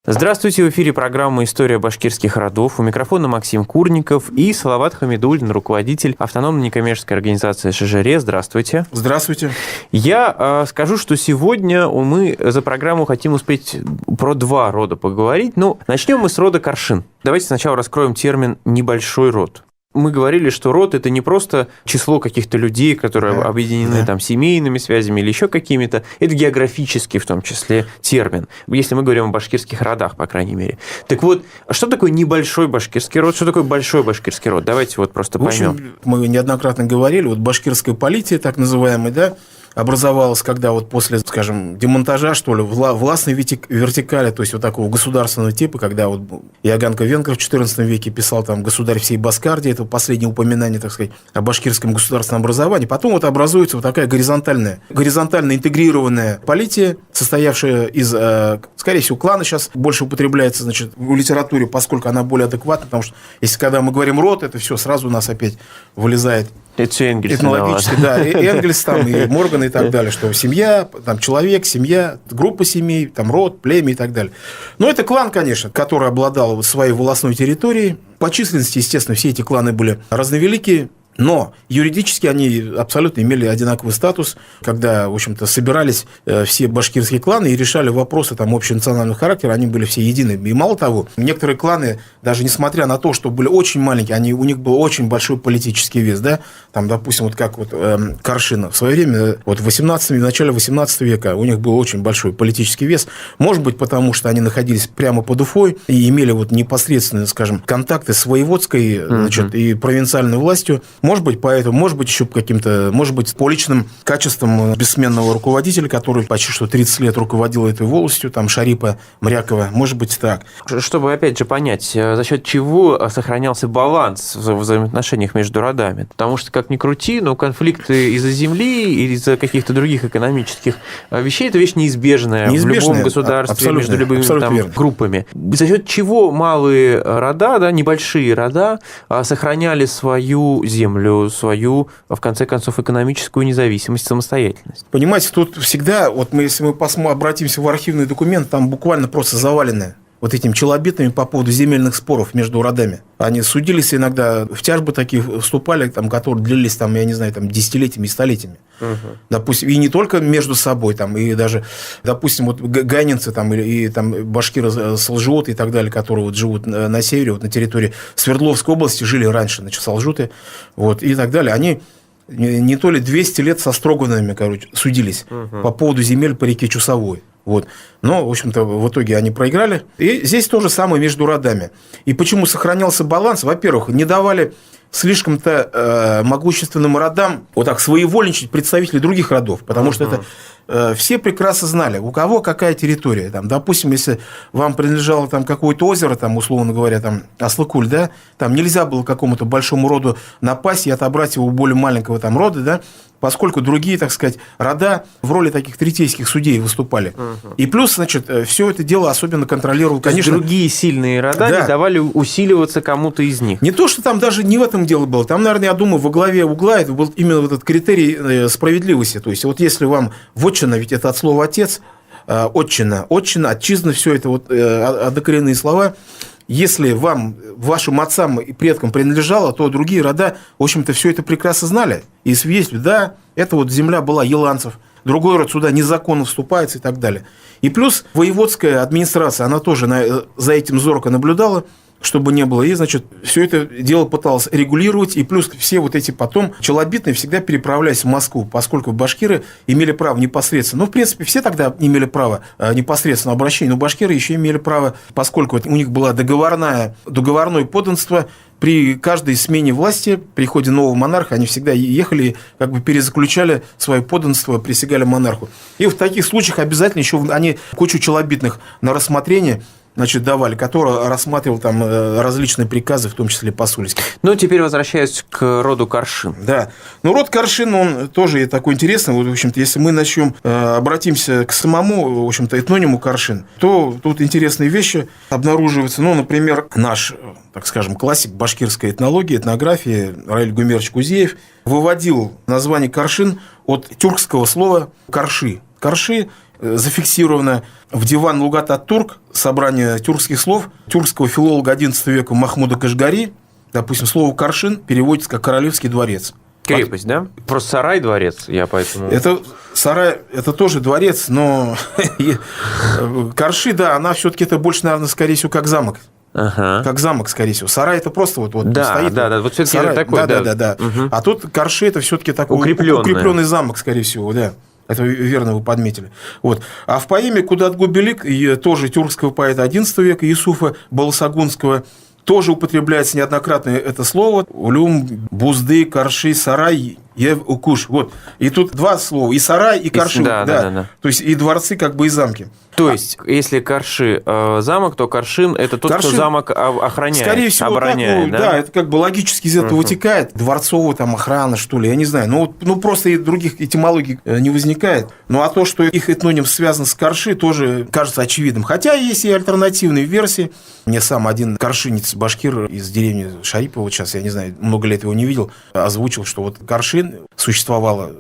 Здравствуйте, в эфире программа «История башкирских родов». У микрофона Максим Курников и Салават Хамидуллин, руководитель автономной некоммерческой организации «Шажире». Здравствуйте. Здравствуйте. Я скажу, что сегодня мы за программу хотим успеть про два рода поговорить. Начнем мы с рода Каршин. Давайте сначала раскроем термин «небольшой род». Мы говорили, что род – это не просто число каких-то людей, которые объединены семейными связями или еще какими-то. Это географический, в том числе, термин, если мы говорим о башкирских родах, по крайней мере. Так вот, что такое небольшой башкирский род, что такое большой башкирский род? Давайте просто поймем. В общем, мы неоднократно говорили, башкирская полития, так называемая, образовалась, когда после, скажем, демонтажа, что ли, властной вертикали, то есть такого государственного типа, когда Иоганн Венгр в XIV веке писал там «Государь всей Баскардии», это последнее упоминание, так сказать, о башкирском государственном образовании. Потом образуется такая горизонтально интегрированная полития, состоявшая из, скорее всего, клана. Сейчас больше употребляется, в литературе, поскольку она более адекватна, потому что когда мы говорим «род», это все сразу у нас опять вылезает. Это все Энгельс. Этнологически, и Энгельс, и Морган и так далее, что семья, человек, семья, группа семей, род, племя и так далее. Но это клан, конечно, который обладал своей волостной территорией. По численности, естественно, все эти кланы были разновеликие. Но юридически они абсолютно имели одинаковый статус, когда, в общем-то, собирались все башкирские кланы и решали вопросы общенационального характера, они были все едины. И мало того, некоторые кланы, даже несмотря на то, что были очень маленькие, у них был очень большой политический вес, допустим, как Каршина. В свое время, в начале 18 века у них был очень большой политический вес. Может быть, потому что они находились прямо под Уфой и имели непосредственные, скажем, контакты с воеводской, и провинциальной властью. Может быть, поэтому, может быть, еще каким-то, может быть, по личным качествам бессменного руководителя, который почти что 30 лет руководил этой волостью, Шарипа Мрякова, может быть, так. Чтобы, опять же, понять, за счет чего сохранялся баланс в взаимоотношениях между родами. Потому что, как ни крути, но конфликты из-за земли или из-за каких-то других экономических вещей – это вещь неизбежная в любом государстве, между любыми группами. За счет чего малые рода, небольшие рода сохраняли свою землю, свою, в конце концов, экономическую независимость, самостоятельность. Понимаете, тут всегда, если мы обратимся в архивный документ, там буквально просто завалены этими челобитами по поводу земельных споров между родами. Они судились иногда, в тяжбы такие вступали, которые длились, десятилетиями и столетиями. Допустим, и не только между собой, и даже, допустим, ганинцы и башкиры салжуты и так далее, которые живут на севере, на территории Свердловской области, жили раньше, салжуты, и так далее, они не то ли 200 лет со строганами, судились по поводу земель по реке Чусовой. Но, в общем-то, в итоге они проиграли. И здесь то же самое между родами. И почему сохранялся баланс? Во-первых, не давали слишком-то могущественным родам своевольничать представителей других родов, потому что это все прекрасно знали, у кого какая территория. Допустим, если вам принадлежало какое-то озеро, условно говоря, Аслыкуль, там нельзя было какому-то большому роду напасть и отобрать его у более маленького рода, поскольку другие, так сказать, рода в роли таких третейских судей выступали. И плюс, все это дело особенно контролировал, конечно... Другие сильные рода не давали усиливаться кому-то из них. Не то, что там даже не в этом дело было. Там, наверное, я думаю, во главе угла это был именно этот критерий справедливости. То есть, если вам вотчина, ведь это от слова «отец», отчина, отчизна, все это однокоренные слова. Если вашим отцам и предкам принадлежало, то другие рода, в общем-то, все это прекрасно знали. И свидетельствовали, это земля была еланцев, другой род сюда незаконно вступается и так далее. И плюс воеводская администрация, она тоже за этим зорко наблюдала, чтобы не было. И, все это дело пыталось регулировать. И плюс все эти потом челобитные всегда переправлялись в Москву, поскольку башкиры имели право непосредственно. В принципе, все тогда имели право непосредственного обращения, но башкиры еще имели право, поскольку у них было договорное подданство. При каждой смене власти, при приходе нового монарха, они всегда ехали, перезаключали свое подданство, присягали монарху. И в таких случаях обязательно еще они кучу челобитных на рассмотрение давали, который рассматривал различные приказы, в том числе посольские. Теперь возвращаясь к роду Каршин. Да. Но род Каршин, он тоже такой интересный. В общем-то, если мы обратимся к самому, в общем-то, этнониму Каршин, то тут интересные вещи обнаруживаются. Например, наш, так скажем, классик башкирской этнологии, этнографии Раиль Гумерович Кузеев выводил название Каршин от тюркского слова «карши». Карши зафиксировано в Диван Лугат ат-Турк, собрание тюркских слов, тюркского филолога XI века Махмуда Кашгари. Допустим, слово «Каршин» переводится как «королевский дворец». Крепость, да? Просто сарай, дворец, я поэтому... Это сарай, это тоже дворец, но Карши, да, она все-таки это больше, наверное, скорее всего, как замок. Ага. Как замок, скорее всего. Сарай это просто вот да, стоит. Да, вот все-таки сарай, такой, да. Угу. А тут Карши это все-таки такой укрепленный замок, скорее всего, да. Это верно вы подметили. Вот. А в поэме «Кудат-Губелик» тоже тюркского поэта XI века Юсуфа Баласагунского тоже употребляется неоднократно это слово. Улюм, Бузды, Карши, Сарай, Ев, Укуш. Вот. И тут два слова. И сарай, и Карши. Да. То есть и дворцы, как бы и замки. То есть, если Карши замок, то Каршин – это тот, кто замок охраняет, скорее всего, обороняет. Так, да, это как бы логически из этого вытекает. Дворцовая там охрана, что ли, я не знаю. Ну просто и других этимологий не возникает. Ну, а то, что их этноним связан с Карши, тоже кажется очевидным. Хотя есть и альтернативные версии. Мне сам один каршинец, башкир из деревни Шарипова, вот сейчас, я не знаю, много лет его не видел, озвучил, что вот Каршин существовала,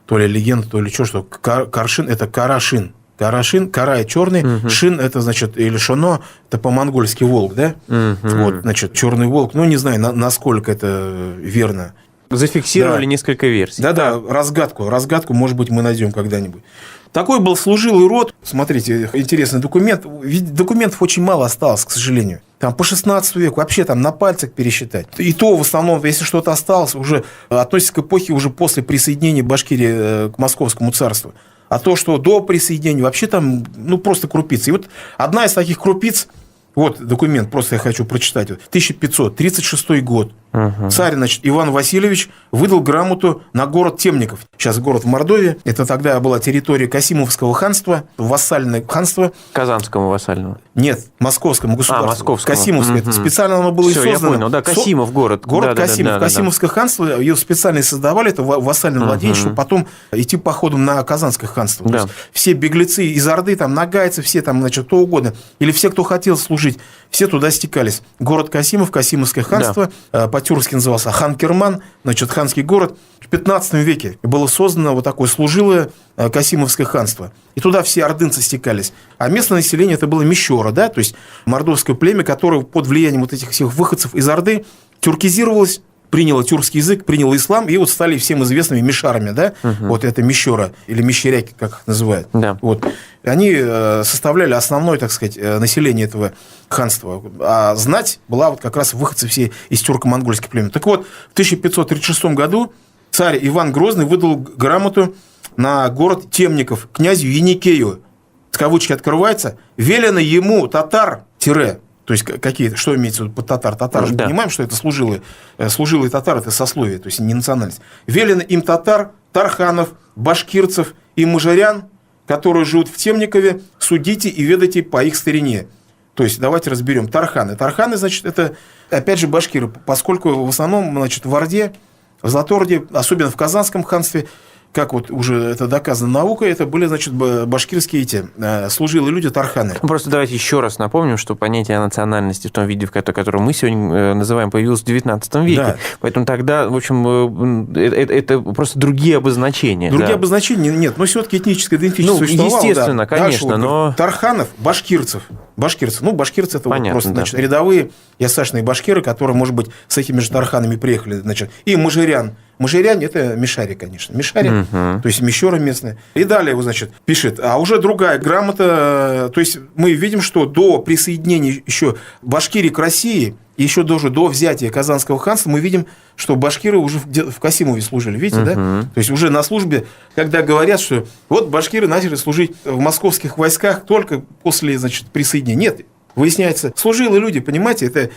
то ли легенда, то ли что Каршин – это Карашин. Карашин, карай черный, шин это значит, или шоно, это по-монгольски волк, да? Вот, значит, черный волк. Ну, не знаю, насколько это верно. Зафиксировали несколько версий. Да, разгадку, может быть, мы найдем когда-нибудь. Такой был служилый род. Смотрите, интересный документ. Ведь документов очень мало осталось, к сожалению. Там по 16 веку, вообще там на пальцах пересчитать. И то, в основном, если что-то осталось, уже относится к эпохе уже после присоединения Башкирии к Московскому царству. А то, что до присоединения, вообще там, просто крупицы. И вот одна из таких крупиц, вот документ, просто я хочу прочитать. 1536 год. Царь, значит, Иван Васильевич выдал грамоту на город Темников. Сейчас город в Мордовии. Это тогда была территория Касимовского ханства, вассальное ханство. Казанскому вассальному? Нет, московскому государству. Московскому. Касимовское. Это специально оно было создано. Я понял, да, Касимов город. Город Касимов. Касимовское ханство, ее специально создавали, это вассальное владение, чтобы потом идти походом на Казанское ханство. То есть все беглецы из Орды, там, нагайцы, все там, значит, кто угодно, или все, кто хотел служить, все туда стекались. Город Касимов, Касимовское ханство, по-тюркски назывался Хан-Керман, значит, ханский город. В 15 веке было создано вот такое служилое Касимовское ханство. И туда все ордынцы стекались. А местное население это было мещора, да, то есть мордовское племя, которое под влиянием вот этих всех выходцев из Орды тюркизировалось, приняло тюркский язык, приняло ислам, и вот стали всем известными мишарами, да, вот это мещора, или мещеряки, как их называют. Да. Вот. Они составляли основное, так сказать, население этого ханства. А знать была вот как раз выходцы все из тюрко-монгольских племен. Так вот, в 1536 году царь Иван Грозный выдал грамоту на город Темников князю Еникею. Кавычки открываются. Велено ему татар то есть какие-то, что имеется в виду под татар? Татар же понимаем, что это служилые татары, это сословие, то есть не национальность. Велено им татар, тарханов, башкирцев и мажарян, которые живут в Темникове, судите и ведайте по их старине. То есть давайте разберем. Тарханы. Тарханы, значит, это опять же башкиры, поскольку в основном, значит, в Орде, в Златорде, особенно в Казанском ханстве, как вот уже это доказано наукой, это были, значит, башкирские эти служилые люди, тарханы. Просто давайте еще раз напомним, что понятие национальности в том виде, в котором мы сегодня называем, появилось в XIX веке. Да. Поэтому тогда, в общем, это просто другие обозначения. Другие обозначения нет, но все-таки этническая идентичность существовала. Естественно, конечно, дальше, но... Тарханов, башкирцев. Башкирцы это понятно, вот просто, значит, рядовые ясашные башкиры, которые, может быть, с этими же тарханами приехали, значит, и мажирян. Мажиряне – это мишари, конечно. Мишари, то есть мещеры местные. И далее, значит, пишет, а уже другая грамота, то есть мы видим, что до присоединения еще Башкирии к России, еще даже до взятия Казанского ханства, мы видим, что башкиры уже в Касимове служили, видите, да? То есть уже на службе, когда говорят, что вот башкиры начали служить в московских войсках только после, значит, присоединения. Нет. Выясняется, служилые люди, понимаете, это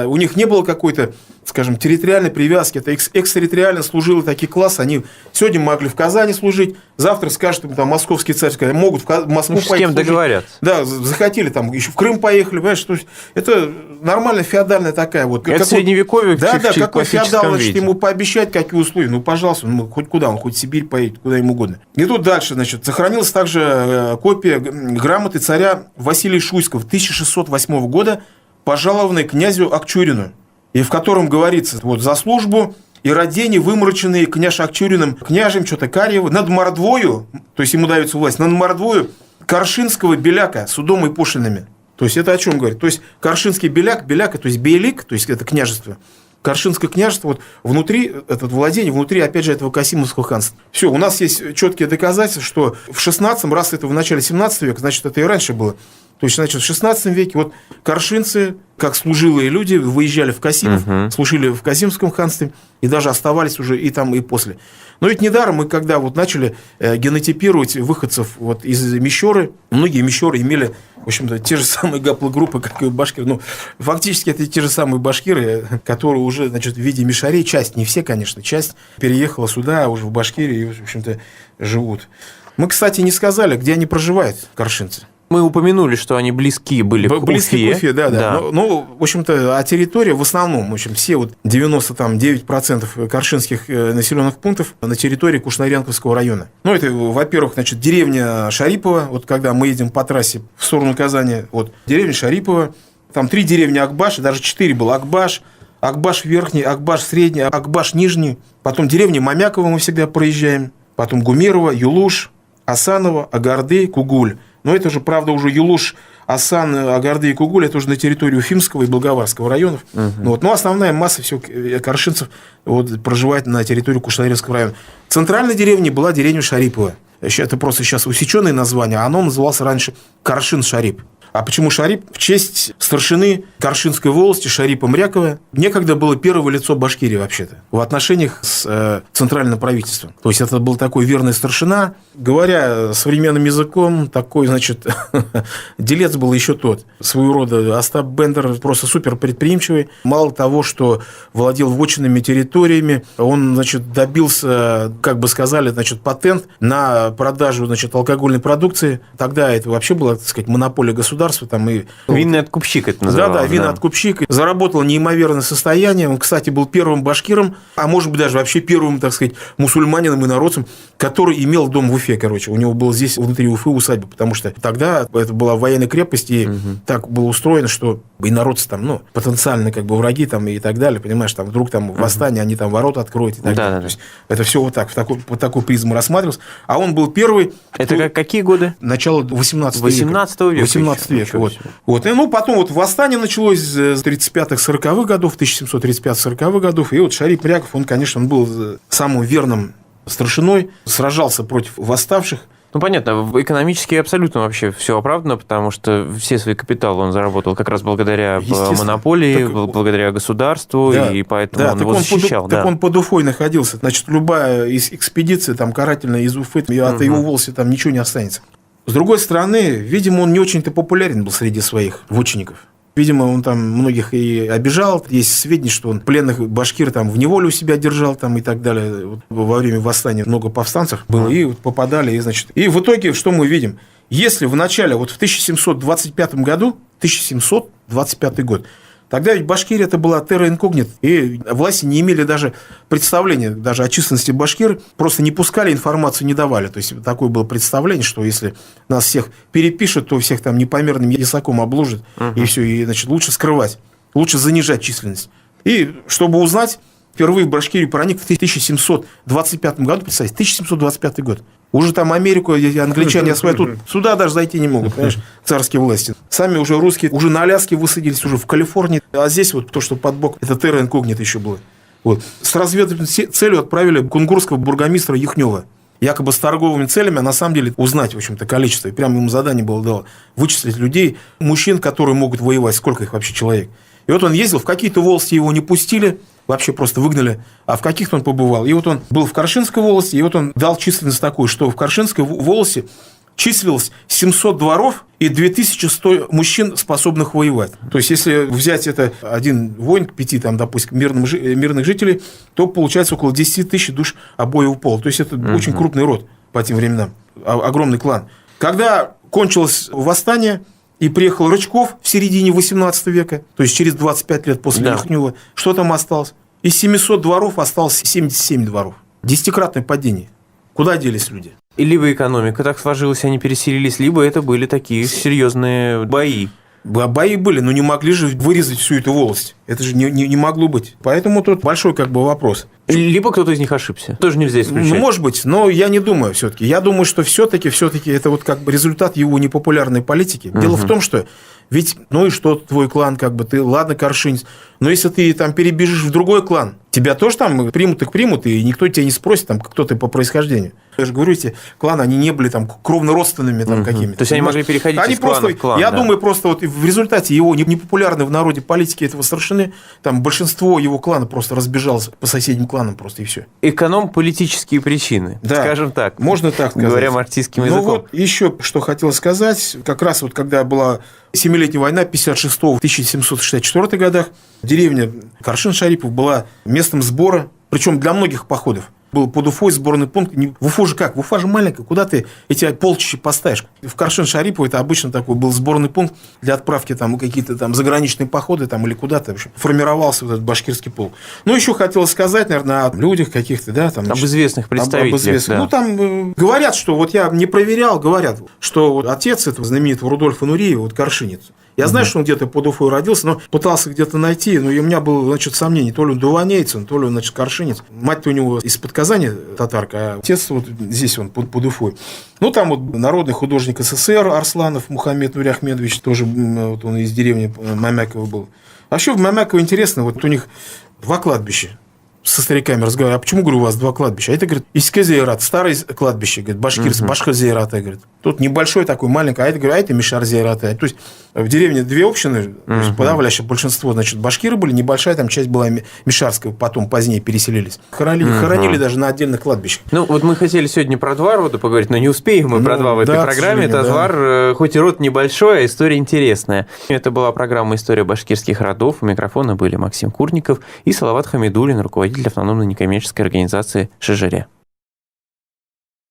у них не было какой-то, скажем, территориальной привязки, это экстерриториально служилый такой класс, они сегодня могли в Казани служить, завтра скажут, там, московский царь, могут в Москву поехать. С кем договорятся. Да, захотели, там, еще в Крым поехали, понимаешь, то есть это нормально феодальная такая вот. Это средневековье в классическом виде. Да, какой феодал, значит, виде. Ему пообещать, какие условия, ну, пожалуйста, хоть куда, он хоть в Сибирь поедет, куда ему угодно. И тут дальше, значит, сохранилась также копия грамоты царя Василия Шуйского 1608 года, пожалованной князю Акчурину, и в котором говорится, вот за службу и родени, вымороченные княж Акчуриным княжем, что-то Карьева, над мордвою, то есть ему дается власть, над мордвою Коршинского Беляка судом и пошлинами. То есть это о чем говорит? То есть Коршинский Беляка, то есть Бейлик, то есть это княжество, Коршинское княжество, вот внутри, это владение, внутри, опять же, этого Касимовского ханства. Все, у нас есть четкие доказательства, что в 16-м, раз это в начале 17 века, значит, это и раньше было. То есть, значит, в 16 веке вот коршинцы, как служилые люди, выезжали в Касимов, служили в Касимовском ханстве и даже оставались уже и там, и после. Но ведь недаром мы, когда вот начали генотипировать выходцев вот из Мещеры, многие Мещеры имели, в общем-то, те же самые гаплогруппы, как и башкиры. Ну, фактически это те же самые башкиры, которые уже, значит, в виде мишарей, часть, не все, конечно, часть переехала сюда, уже в Башкирии, и, в общем-то, живут. Мы, кстати, не сказали, где они проживают, коршинцы. Мы упомянули, что они близки были к Уфе. Близки к Уфе, да. Ну, в общем-то, а территория в основном, в общем, все вот 99% коршинских населенных пунктов на территории Кушнаренковского района. Ну, это, во-первых, значит, деревня Шарипова, вот когда мы едем по трассе в сторону Казани, вот, деревня Шарипова, там 3 деревни Акбаш, даже 4 было Акбаш, Акбаш Верхний, Акбаш Средний, Акбаш Нижний, потом деревня Мамякова мы всегда проезжаем, потом Гумерова, Юлуш, Асаново, Агарды, Кугуль. Но это же, правда, уже Юлуш, Асан, Агарды и Кугуль, это уже на территории Уфимского и Благоварского районов. Вот. Но основная масса всех коршинцев вот, проживает на территории Кушнаренского района. Центральной деревней была деревня Шарипова. Это просто сейчас усеченное название, а оно называлось раньше Коршин-Шарип. А почему Шарип? В честь старшины Коршинской волости Шарипа Мрякова. Некогда было первое лицо Башкирии вообще-то в отношениях с центральным правительством. То есть это был такой верный старшина. Говоря современным языком, такой, значит, делец был еще тот. Своего рода Остап Бендер просто супер предприимчивый. Мало того, что владел вотчинными территориями, он, значит, добился, как бы сказали, значит, патент на продажу, значит, алкогольной продукции. Тогда это вообще была, так сказать, монополия государства. Там и... Винный откупщик это называлось. Да, винный откупщик. Заработал неимоверное состояние. Он, кстати, был первым башкиром, а может быть, даже вообще первым, так сказать, мусульманином и народцем, который имел дом в Уфе, короче. У него был здесь внутри Уфы усадьба, потому что тогда это была военная крепость, и так было устроено, что и народцы там, ну, потенциально как бы враги там и так далее, понимаешь, там вдруг там восстание, они там ворота откроют и так далее. То есть это все вот так, по такой призму рассматривалось. А он был первый... Это какие годы? Начало 18 века. 18 века. Вот. И, ну, потом вот восстание началось с 35-40-х годов, 1735-40-х годов. И вот Шарип Мряков, он, конечно, он был самым верным старшиной, сражался против восставших. Ну, понятно, экономически абсолютно вообще все оправдано, потому что все свои капиталы он заработал как раз благодаря монополии, благодаря государству, да, и поэтому он его защищал. Так он под Уфой находился. Значит, любая экспедиция там, карательная из Уфы, от его волосы там ничего не останется. С другой стороны, видимо, он не очень-то популярен был среди своих вотчинников. Видимо, он там многих и обижал. Есть сведения, что он пленных башкир там в неволе у себя держал там, и так далее. Вот во время восстания много повстанцев было, и вот попадали. И, значит, и в итоге, что мы видим? Если в начале, вот в 1725 году, 1725 год, тогда ведь Башкирия это была терра инкогнит, и власти не имели даже представления даже о численности башкир, просто не пускали, информацию не давали. То есть такое было представление, что если нас всех перепишут, то всех там непомерным ясаком обложат, и все, и, значит, лучше скрывать, лучше занижать численность. И чтобы узнать, впервые в Башкирию проник в 1725 году, представьте, 1725 год. Уже там Америку, англичане освоят, тут сюда даже зайти не могут, понимаешь, царские власти. Сами уже русские, уже на Аляске высадились, уже в Калифорнии. А здесь вот то, что под бок, это терра инкогнито еще было. Вот. С разведывательной целью отправили кунгурского бургомистра Юхнева. Якобы с торговыми целями, а на самом деле узнать, в общем-то, количество. И прямо ему задание было дано вычислить людей, мужчин, которые могут воевать, сколько их вообще человек. И вот он ездил, в какие-то волости его не пустили, вообще просто выгнали, а в каких-то он побывал. И вот он был в Коршинской волости, и вот он дал численность такую, что в Коршинской волости числилось 700 дворов и 2100 мужчин, способных воевать. То есть, если взять это один воин к 5, там, допустим, мирных жителей, то получается около 10 тысяч душ обоего пола. То есть, это очень крупный род по тем временам, огромный клан. Когда кончилось восстание, и приехал Рычков в середине 18 века, то есть через 25 лет после Юхнева, что там осталось? Из 700 дворов осталось 77 дворов. 10-кратное падение. Куда делись люди? И либо экономика так сложилась, они переселились, либо это были такие серьезные бои. Бои были, но не могли же вырезать всю эту волость. Это же не могло быть. Поэтому тут большой как бы вопрос. Либо кто-то из них ошибся. Тоже нельзя исключать. Ну, может быть, но я не думаю все-таки. Я думаю, что все-таки это вот как бы результат его непопулярной политики. Дело в том, что ведь, ну и что, твой клан, как бы ты, ладно, Коршинец, но если ты там перебежишь в другой клан, тебя тоже там примут, и никто тебя не спросит, там, кто ты по происхождению. Я же говорю, эти кланы, они не были там кровно-родственными там какими-то. То есть они могли переходить из клана в клан. Я думаю, просто вот в результате его непопулярной в народе политики этого совершены, там большинство его клана просто разбежалось по соседним кланам просто и все. Эконом-политические причины, да, скажем так. Можно так сказать. Говоря марксистским языком. Ну вот еще что хотел сказать, как раз вот когда была Семилетняя война 56-1764 годах, деревня Коршин-Шарипов была местом сбора, причем для многих походов. Был под Уфой сборный пункт. В Уфу же как? В Уфа же маленькая. Куда ты эти полчища поставишь? В Коршин-Шарипов это обычно такой был сборный пункт для отправки там какие-то там заграничные походы там, или куда-то. В общем, формировался вот этот башкирский полк. Ну, еще хотелось сказать, наверное, о людях каких-то, да, там. Об известных представителях. Да. Ну, там говорят, что вот я не проверял, говорят, что вот отец этого знаменитого Рудольфа Нуриева, вот коршинец. Я знаю, что он где-то под Уфой родился, но пытался где-то найти, но у меня было, значит, сомнение, то ли он дуванейцин, то ли он, значит, коршинец. Мать-то у него из-под Казани татарка, а отец вот здесь он под Уфой. Ну, там вот народный художник СССР Арсланов Мухаммед Нури Ахмедович, тоже вот он из деревни Мамякова был. Вообще в Мамяково интересно, вот у них 2 кладбища. Со стариками разговариваю, а почему, говорю, у вас 2 кладбища? А это, говорит, Иске-Зейрат, старое кладбище, говорит, башкирцы, Башкир-Зейрата, говорит. Тут небольшой такой, маленький, а это, говорю, а это Мишар-Зейрата. То есть, в деревне 2 общины, то есть, подавляющее большинство, значит, башкиры были, небольшая там часть была Мишарская, потом позднее переселились. Хоронили даже на отдельных кладбищах. Ну, вот мы хотели сегодня про 2 рода поговорить, но не успеем мы про 2 в этой программе. Тазвар, хоть и род небольшой, а история интересная. Это была программа «История башкирских родов». У микрофона были Максим Курников и Салават Хамидуллин, руководитель автономной некоммерческой организации «Шежере».